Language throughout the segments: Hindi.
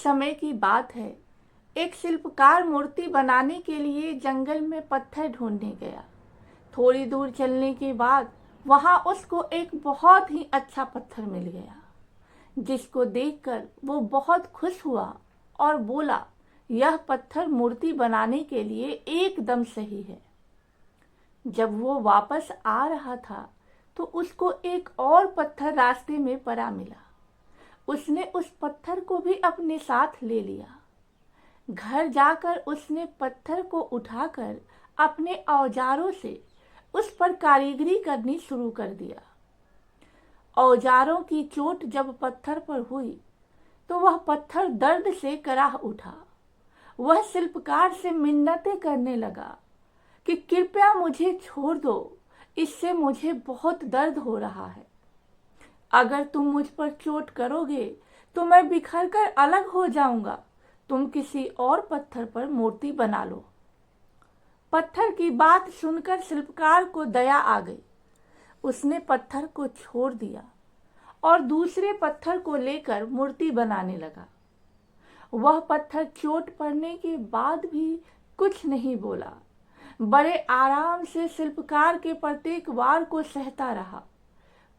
समय की बात है। एक शिल्पकार मूर्ति बनाने के लिए जंगल में पत्थर ढूंढने गया। थोड़ी दूर चलने के बाद वहां उसको एक बहुत ही अच्छा पत्थर मिल गया, जिसको देखकर वो बहुत खुश हुआ और बोला, यह पत्थर मूर्ति बनाने के लिए एकदम सही है। जब वो वापस आ रहा था तो उसको एक और पत्थर रास्ते में पड़ा मिला। उसने उस पत्थर को भी अपने साथ ले लिया। घर जाकर उसने पत्थर को उठाकर अपने औजारों से उस पर कारीगरी करनी शुरू कर दिया। औजारों की चोट जब पत्थर पर हुई तो वह पत्थर दर्द से कराह उठा। वह शिल्पकार से मिन्नतें करने लगा कि कृपया मुझे छोड़ दो, इससे मुझे बहुत दर्द हो रहा है। अगर तुम मुझ पर चोट करोगे तो मैं बिखर कर अलग हो जाऊंगा। तुम किसी और पत्थर पर मूर्ति बना लो। पत्थर की बात सुनकर शिल्पकार को दया आ गई। उसने पत्थर को छोड़ दिया और दूसरे पत्थर को लेकर मूर्ति बनाने लगा। वह पत्थर चोट पड़ने के बाद भी कुछ नहीं बोला, बड़े आराम से शिल्पकार के प्रत्येक वार को सहता रहा।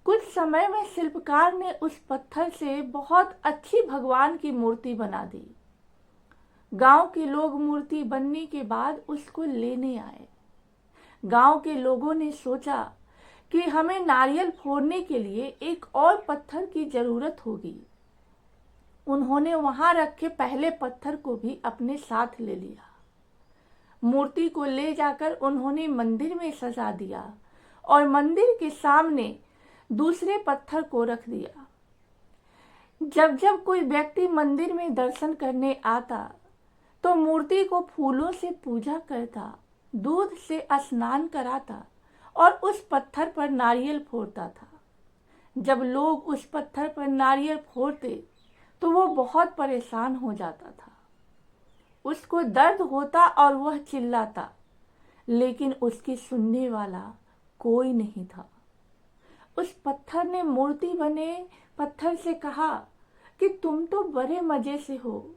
कुछ समय में शिल्पकार ने उस पत्थर से बहुत अच्छी भगवान की मूर्ति बना दी। गांव के लोग मूर्ति बनने के बाद उसको लेने आए। गांव के लोगों ने सोचा कि हमें नारियल फोड़ने के लिए एक और पत्थर की जरूरत होगी। उन्होंने वहां रखे पहले पत्थर को भी अपने साथ ले लिया। मूर्ति को ले जाकर उन्होंने मंदिर में सजा दिया और मंदिर के सामने दूसरे पत्थर को रख दिया। जब जब कोई व्यक्ति मंदिर में दर्शन करने आता तो मूर्ति को फूलों से पूजा करता, दूध से स्नान कराता और उस पत्थर पर नारियल फोड़ता था। जब लोग उस पत्थर पर नारियल फोड़ते तो वो बहुत परेशान हो जाता था। उसको दर्द होता और वह चिल्लाता, लेकिन उसकी सुनने वाला कोई नहीं था। उस पत्थर ने मूर्ति बने पत्थर से कहा कि तुम तो बड़े मजे से हो,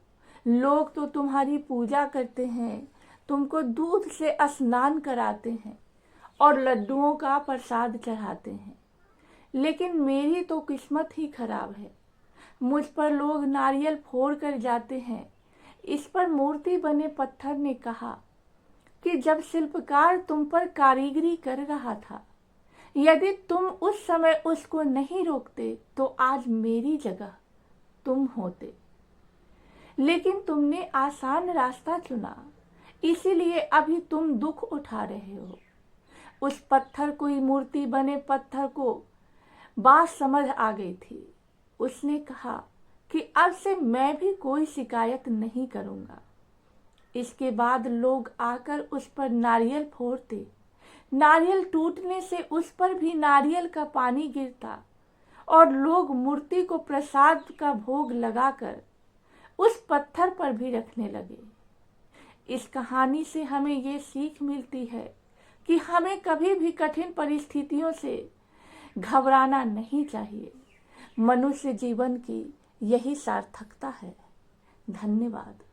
लोग तो तुम्हारी पूजा करते हैं, तुमको दूध से स्नान कराते हैं और लड्डुओं का प्रसाद चढ़ाते हैं, लेकिन मेरी तो किस्मत ही खराब है। मुझ पर लोग नारियल फोड़ कर जाते हैं। इस पर मूर्ति बने पत्थर ने कहा कि जब शिल्पकार तुम पर कारीगरी कर रहा था, यदि तुम उस समय उसको नहीं रोकते तो आज मेरी जगह तुम होते, लेकिन तुमने आसान रास्ता चुना, इसीलिए अभी तुम दुख उठा रहे हो। उस पत्थर को, मूर्ति बने पत्थर को बात समझ आ गई थी। उसने कहा कि अब से मैं भी कोई शिकायत नहीं करूंगा। इसके बाद लोग आकर उस पर नारियल फोड़ते। नारियल टूटने से उस पर भी नारियल का पानी गिरता और लोग मूर्ति को प्रसाद का भोग लगाकर उस पत्थर पर भी रखने लगे। इस कहानी से हमें ये सीख मिलती है कि हमें कभी भी कठिन परिस्थितियों से घबराना नहीं चाहिए। मनुष्य जीवन की यही सार्थकता है। धन्यवाद।